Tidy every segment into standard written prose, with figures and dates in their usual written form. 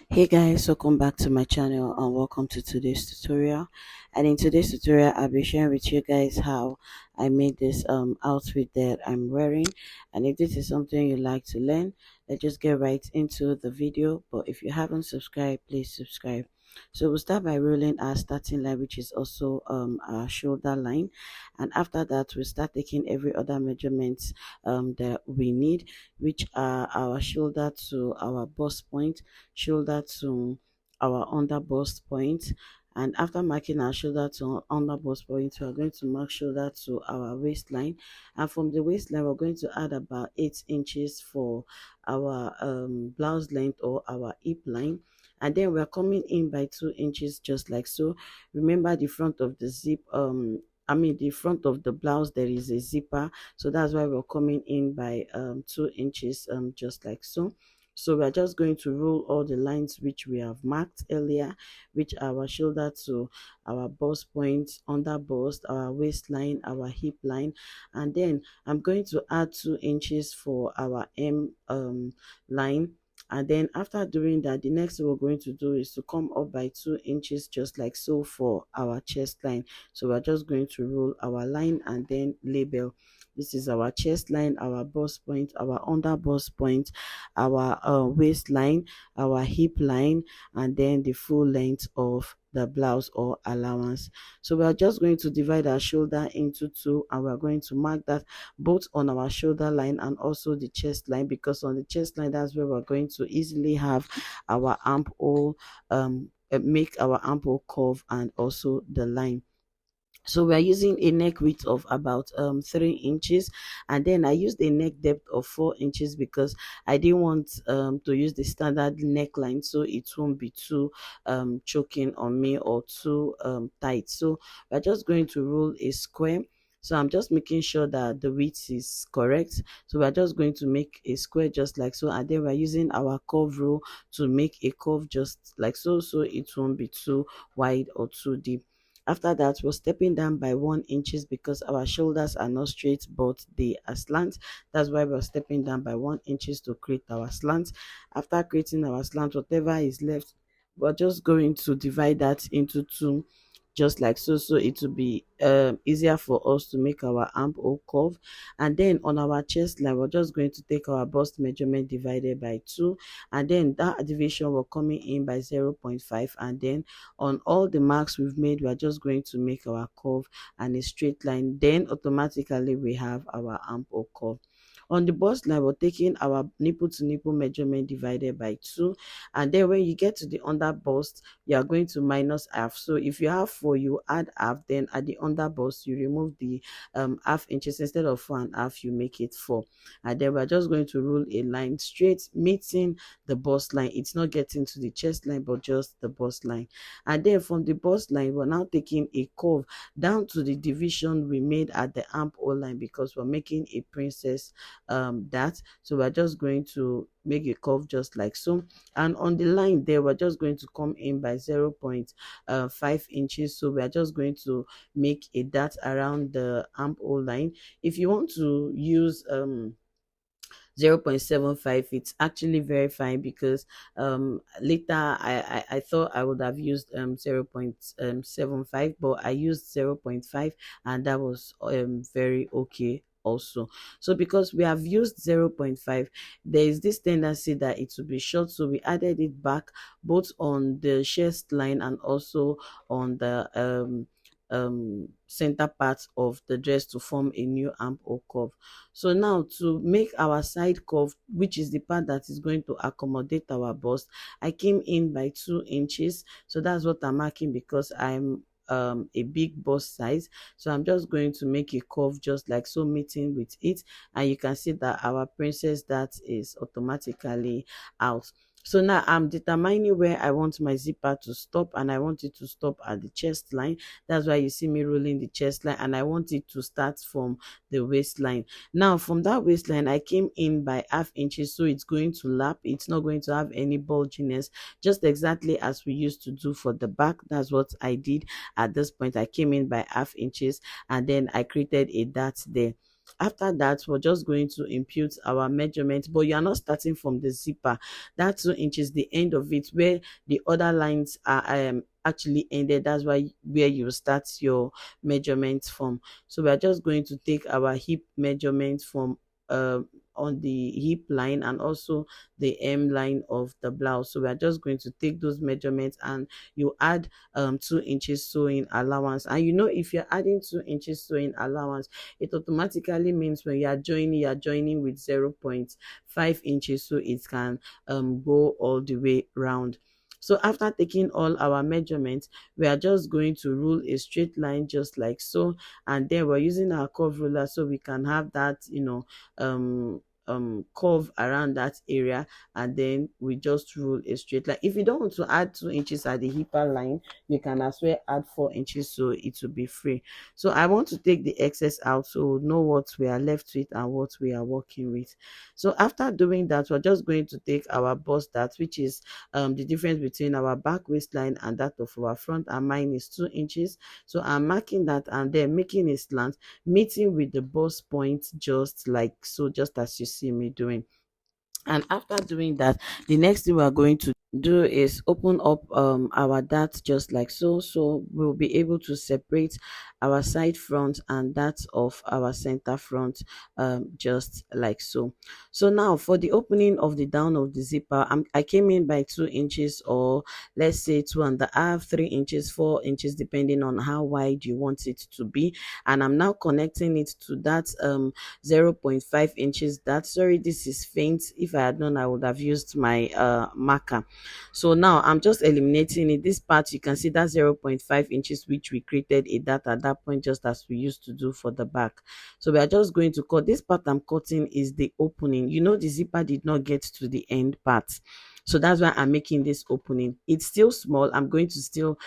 Hey guys, welcome back to my channel and welcome to today's tutorial. And in today's tutorial, I'll be sharing with you guys how I made this outfit that I'm wearing. And if this is something you like to learn, let's just get right into the video. But if you haven't subscribed, please subscribe. So we'll start by rolling our starting line, which is also our shoulder line. And after that, we'll start taking every other measurements that we need, which are our shoulder to our bust point, shoulder to our under bust point. And after marking our shoulder to under bust point, we are going to mark shoulder to our waistline. And from the waistline, we're going to add about 8 inches for our blouse length or our hip line. And then we're coming in by 2 inches, just like so. Remember the front of the zip, the front of the blouse, there is a zipper, so that's why we're coming in by 2 inches, just like so. So we're just going to roll all the lines which we have marked earlier, which are our shoulder to our bust point, under bust, our waistline, our hip line. And then I'm going to add 2 inches for our M line. And then after doing that, the next thing we're going to do is to come up by 2 inches, just like so, for our chest line. So we're just going to roll our line and then label. This is our chest line, our bust point, our under bust point, our waistline, our hip line, and then the full length of the blouse or allowance. So we are just going to divide our shoulder into two, and we are going to mark that both on our shoulder line and also the chest line, because on the chest line, that's where we're going to easily have our armhole, make our armhole curve, and also the line. So we are using a neck width of about 3 inches, and then I used a neck depth of 4 inches because I didn't want to use the standard neckline, so it won't be too choking on me or too tight. So we're just going to roll a square. So I'm just making sure that the width is correct. So we're just going to make a square just like so, and then we're using our curve rule to make a curve just like so, so it won't be too wide or too deep. After that, we're stepping down by 1 inches because our shoulders are not straight but they are slant. That's why we're stepping down by 1 inches to create our slant. After creating our slant, whatever is left, we're just going to divide that into two, just like so, so it will be easier for us to make our armhole curve. And then on our chest line, we're just going to take our bust measurement divided by 2, and then that division will coming in by 0.5, and then on all the marks we've made, we are just going to make our curve and a straight line. Then automatically we have our armhole curve. On the bust line, we're taking our nipple to nipple measurement divided by 2, and then when you get to the under bust, you are going to minus half. So if you have 4, you add half, then at the under bust you remove the half inches. Instead of 4.5, you make it 4, and then we're just going to rule a line straight meeting the bust line. It's not getting to the chest line but just the bust line. And then from the bust line, we're now taking a curve down to the division we made at the armhole line, because we're making a princess that. So we're just going to make a curve just like so, and on the line there, we're just going to come in by 0.5 inches. So we're just going to make a dot around the armhole line. If you want to use 0.75, it's actually very fine, because later I thought I would have used 0.75, but I used 0.5, and that was very okay also. So because we have used 0.5, there is this tendency that it will be short, so we added it back both on the chest line and also on the center part of the dress to form a new armhole curve. So now to make our side curve, which is the part that is going to accommodate our bust, I came in by 2 inches. So that's what I'm marking, because I'm a big bust size. So I'm just going to make a curve just like so, meeting with it, and you can see that our princess that is automatically out. So now I'm determining where I want my zipper to stop, and I want it to stop at the chest line. That's why you see me rolling the chest line, and I want it to start from the waistline. Now from that waistline, I came in by half inches, so it's going to lap. It's not going to have any bulginess, just exactly as we used to do for the back. That's what I did at this point. I came in by half inches, and then I created a dot there. After that, we're just going to impute our measurement, but you are not starting from the zipper. That 2 inches, the end of it, where the other lines are actually ended. That's why where you start your measurements from. So we are just going to take our hip measurement from on the hip line and also the hem line of the blouse. So we are just going to take those measurements, and you add 2 inches sewing allowance. And you know, if you're adding 2 inches sewing allowance, it automatically means when you are joining with 0.5 inches, so it can go all the way round. So after taking all our measurements, we are just going to rule a straight line just like so, and then we're using our curve ruler so we can have that, curve around that area, and then we just rule a straight line. If you don't want to add 2 inches at the hipper line, you can as well add 4 inches, so it will be free. So I want to take the excess out so we'll know what we are left with and what we are working with. So after doing that, we're just going to take our bust dart, which is the difference between our back waistline and that of our front, and mine is 2 inches. So I'm marking that and then making a slant, meeting with the bust point just like so, just as you see me doing. And after doing that, the next thing we are going to do is open up our dart just like so, so we'll be able to separate our side front and that of our center front, just like so. So now for the opening of the down of the zipper, I came in by 2 inches, or let's say 2.5, 3 inches, 4 inches, depending on how wide you want it to be. And I'm now connecting it to that 0.5 inches. That, sorry, this is faint. If I had known, I would have used my marker. So now I'm just eliminating it. This part, you can see that 0.5 inches which we created a dart at that point, just as we used to do for the back. So we are just going to cut. This part I'm cutting is the opening. You know, the zipper did not get to the end part, so that's why I'm making this opening. It's still small. I'm going to still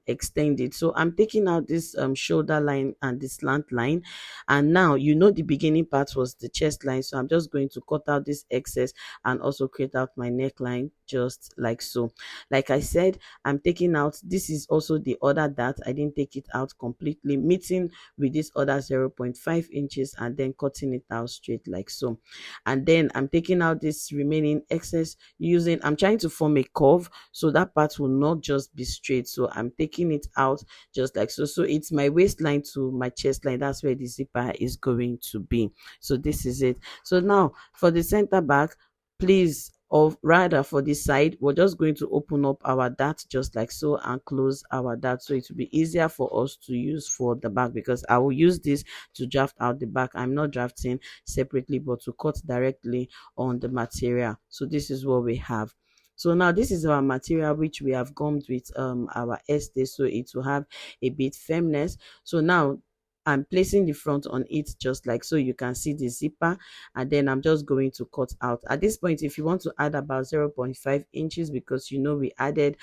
extend it. So I'm taking out this shoulder line and the slant line, and now you know the beginning part was the chest line, so I'm just going to cut out this excess and also create out my neckline just like so. Like I said, I'm taking out, this is also the other dart. I didn't take it out completely, meeting with this other 0.5 inches and then cutting it out straight like so. And then I'm taking out this remaining excess using, I'm trying to form a curve so that part will not just be straight, so I'm taking it out just like so. So it's my waistline to my chest line. That's where the zipper is going to be. So this is it. So now for the center back, please, or rather for this side, we're just going to open up our dart just like so and close our dart, so it will be easier for us to use for the back, because I will use this to draft out the back. I'm not drafting separately but to cut directly on the material. So this is what we have. So now this is our material which we have gummed with our estee, so it will have a bit firmness. So now I'm placing the front on it just like so. You can see the zipper, and then I'm just going to cut out. At this point, if you want to add about 0.5 inches, because you know we added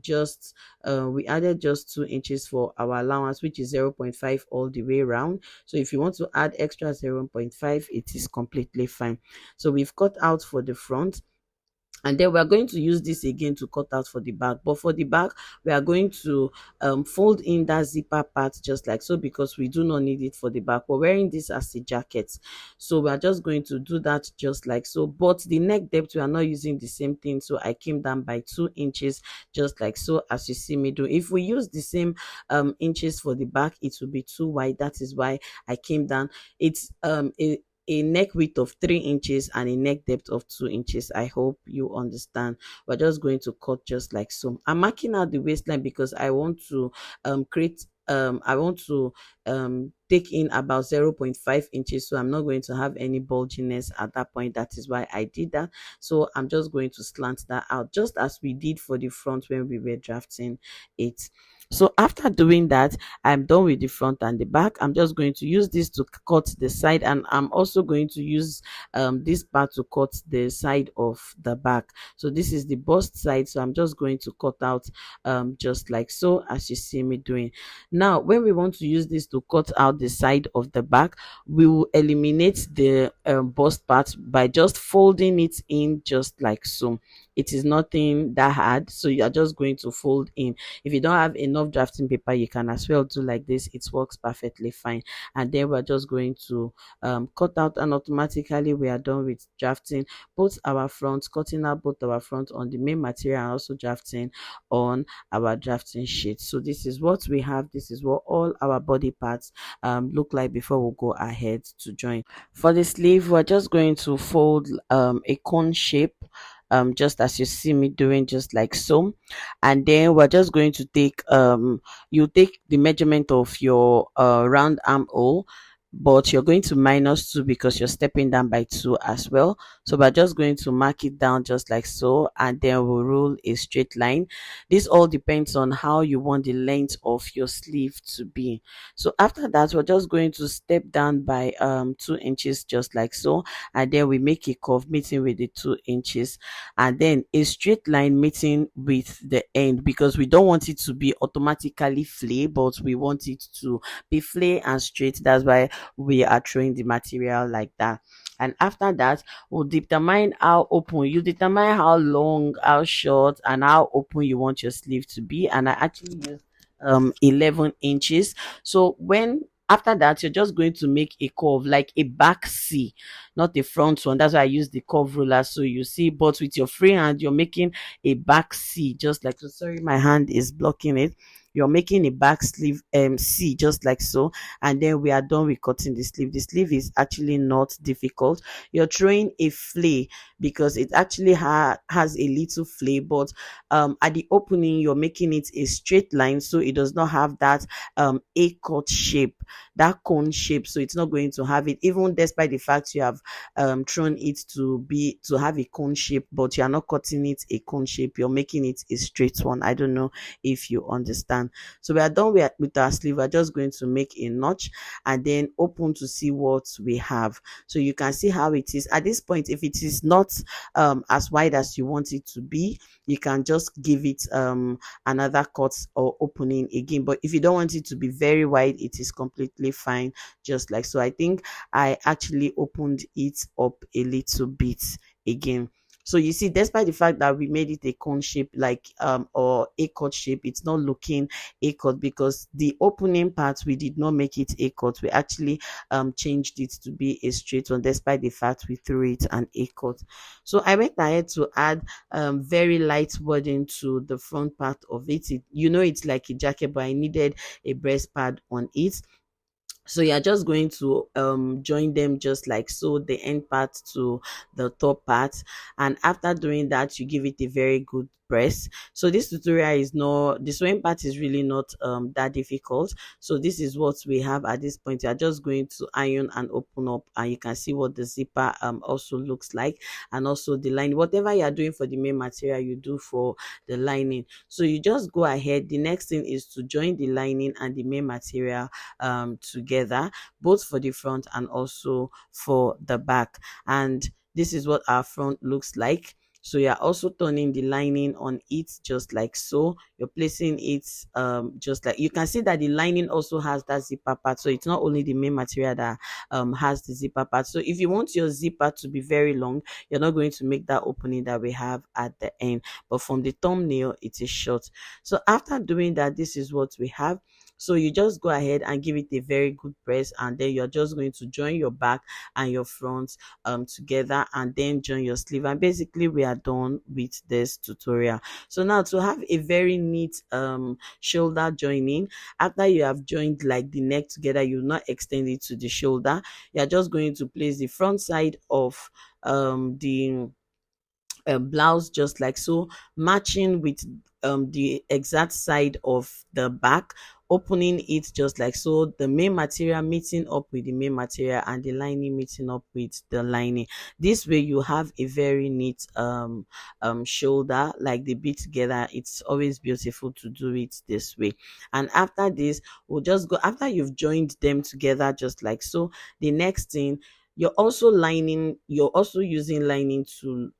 just 2 inches for our allowance, which is 0.5 all the way around. So if you want to add extra 0.5, it is completely fine. So we've cut out for the front, and then we are going to use this again to cut out for the back. But for the back, we are going to fold in that zipper part just like so, because we do not need it for the back. We're wearing this as a jacket, so we are just going to do that just like so. But the neck depth, we are not using the same thing, so I came down by 2 inches just like so, as you see me do. If we use the same inches for the back, it will be too wide. That is why I came down. It's a neck width of 3 inches and a neck depth of 2 inches. I hope you understand. We're just going to cut just like so. I'm marking out the waistline because I want to create I want to take in about 0.5 inches, so I'm not going to have any bulginess at that point. That is why I did that. So I'm just going to slant that out, just as we did for the front when we were drafting it. So after doing that, I'm done with the front and the back. I'm just going to use this to cut the side, and I'm also going to use this part to cut the side of the back. So this is the bust side, so I'm just going to cut out just like so, as you see me doing. Now when we want to use this to cut out the side of the back, we will eliminate the bust part by just folding it in just like so. it is nothing that hard. So you are just going to fold in. If you don't have enough drafting paper, you can as well do like this. It works perfectly fine. And then we're just going to cut out, and automatically we are done with drafting both our front, cutting out both our front on the main material, and also drafting on our drafting sheet. So this is what we have. This is what all our body parts look like before we go ahead to join. For the sleeve, we're just going to fold a cone shape, just as you see me doing, just like so. And then we're just going to take you take the measurement of your round armhole, but you're going to minus 2 because you're stepping down by 2 as well. So we're just going to mark it down just like so, and then we'll rule a straight line. This all depends on how you want the length of your sleeve to be. So after that, we're just going to step down by 2 inches just like so, and then we make a curve meeting with the 2 inches, and then a straight line meeting with the end, because we don't want it to be automatically flay, but we want it to be flay and straight. That's why we are throwing the material like that. And after that, we'll determine how open. You determine how long, how short, and how open you want your sleeve to be. And I actually use 11 inches. So when after that, you're just going to make a curve like a back C, not a front one. That's why I use the curve ruler. So you see, but with your free hand, you're making a back C, just like so. Sorry, my hand is blocking it. You're making a back sleeve C, just like so. And then we are done with cutting the sleeve. The sleeve is actually not difficult. You're throwing a flay because it actually has a little flay, but at the opening you're making it a straight line, so it does not have that a cut shape, that cone shape. So it's not going to have it, even despite the fact you have thrown it to have a cone shape, but you are not cutting it a cone shape, you're making it a straight one. I don't know if you understand. So we are done with our sleeve. We're just going to make a notch and then open to see what we have. So you can see how it is at this point. If it is not as wide as you want it to be, you can just give it another cut or opening again. But if you don't want it to be very wide, it is completely fine, just like so. I think I actually opened it up a little bit again. So you see, despite the fact that we made it a cone shape, like or a cut shape, it's not looking a cut because the opening part we did not make it a cut. We actually changed it to be a straight one, despite the fact we threw it an a cut. So I went ahead to add very light wording to the front part of it. You know, it's like a jacket, but I needed a breast pad on it. So you're just going to join them just like so, the end part to the top part. And after doing that, you give it a very good press. So this tutorial is not, the sewing part is really not that difficult. So this is what we have at this point. You're just going to iron and open up, and you can see what the zipper also looks like, and also the lining. Whatever you're doing for the main material, you do for the lining. So you just go ahead. The next thing is to join the lining and the main material together, both for the front and also for the back. And this is what our front looks like. So you're also turning the lining on it just like so. You're placing it just like, you can see that the lining also has that zipper part. So it's not only the main material that has the zipper part. So if you want your zipper to be very long, you're not going to make that opening that we have at the end, but from the thumbnail it is short. So after doing that, this is what we have. So you just go ahead and give it a very good press, and then you're just going to join your back and your front together, and then join your sleeve. And basically we are done with this tutorial. So now, to have a very neat shoulder joining, after you have joined like the neck together, you will not extend it to the shoulder. You're just going to place the front side of the blouse just like so, matching with the exact side of the back, opening it just like so, the main material meeting up with the main material, and the lining meeting up with the lining. This way you have a very neat shoulder, like they be together. It's always beautiful to do it this way. And after this, we'll just go, after you've joined them together just like so, the next thing, you're also using lining to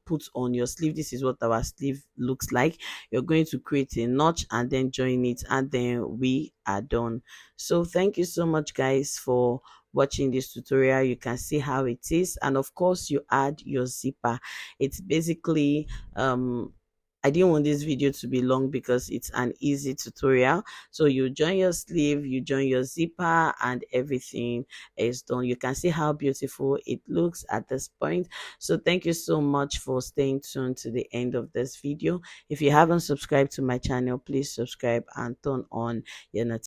put on your sleeve. This is what our sleeve looks like. You're going to create a notch and then join it, and then we are done. So thank you so much guys for watching this tutorial, you can see how it is. And of course, you add your zipper. It's basically I didn't want this video to be long because it's an easy tutorial. So you join your sleeve, you join your zipper, and everything is done. You can see how beautiful it looks at this point. So thank you so much for staying tuned to the end of this video. If you haven't subscribed to my channel, please subscribe and turn on your notifications